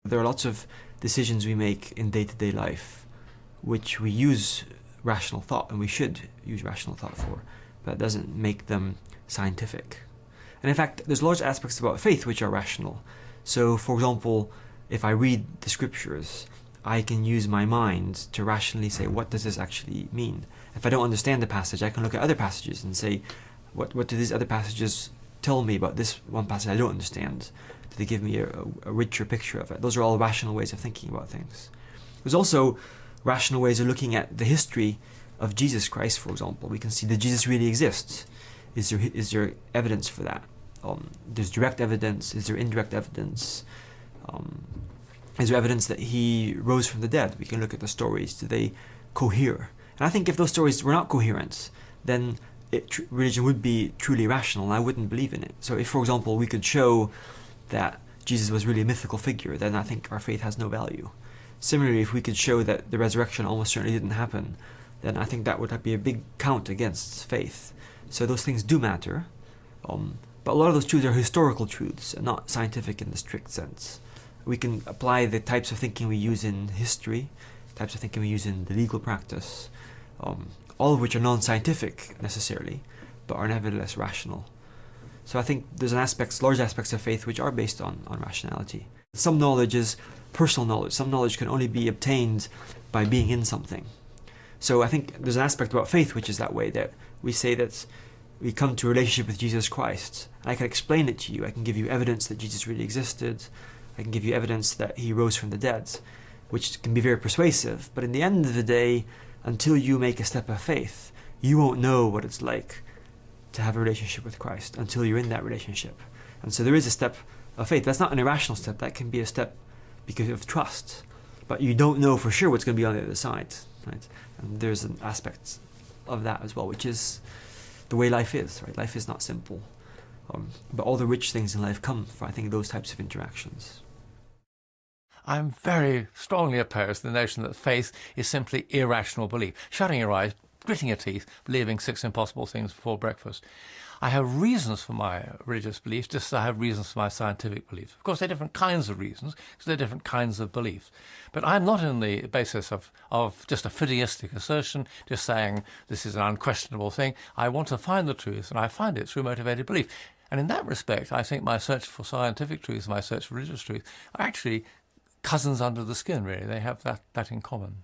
There are lots of decisions we make in day-to-day life which we use rational thought, and we should use rational thought for, but it doesn't make them scientific. And in fact, there's large aspects about faith which are rational. So, for example, if I read the scriptures, I can use my mind to rationally say, what does this actually mean? If I don't understand the passage, I can look at other passages and say, what do these other passages tell me about this one passage I don't understand? Do they give me a richer picture of it? Those are all rational ways of thinking about things. There's also rational ways of looking at the history of Jesus Christ, for example. We can see, did Jesus really exist? Is there evidence for that? There's direct evidence. Is there indirect evidence? Is there evidence that he rose from the dead? We can look at the stories. Do they cohere? And I think if those stories were not coherent, then religion would be truly rational, and I wouldn't believe in it. So if, for example, we could show that Jesus was really a mythical figure, then I think our faith has no value. Similarly, if we could show that the resurrection almost certainly didn't happen, then I think that would be a big count against faith. So those things do matter, but a lot of those truths are historical truths and not scientific in the strict sense. We can apply the types of thinking we use in history, types of thinking we use in the legal practice, all of which are non-scientific necessarily, but are nevertheless rational. So I think there's large aspects of faith which are based on rationality. Some knowledge is personal knowledge. Some knowledge can only be obtained by being in something. So I think there's an aspect about faith which is that way, that we say that we come to a relationship with Jesus Christ. And I can explain it to you. I can give you evidence that Jesus really existed. I can give you evidence that he rose from the dead, which can be very persuasive. But in the end of the day, until you make a step of faith, you won't know what it's like to have a relationship with Christ until you're in that relationship. And so there is a step of faith. That's not an irrational step. That can be a step because of trust. But you don't know for sure what's going to be on the other side, right? And there's an aspect of that as well, which is the way life is, right? Life is not simple. But all the rich things in life come from, I think, those types of interactions. I'm very strongly opposed to the notion that faith is simply irrational belief. Shutting your eyes, gritting your teeth, believing 6 impossible things before breakfast. I have reasons for my religious beliefs, just as I have reasons for my scientific beliefs. Of course, they're different kinds of reasons, because they're different kinds of beliefs. But I'm not in the basis of just a fideistic assertion, just saying this is an unquestionable thing. I want to find the truth, and I find it through motivated belief. And in that respect, I think my search for scientific truth and my search for religious truth are actually cousins under the skin, really. They have that in common.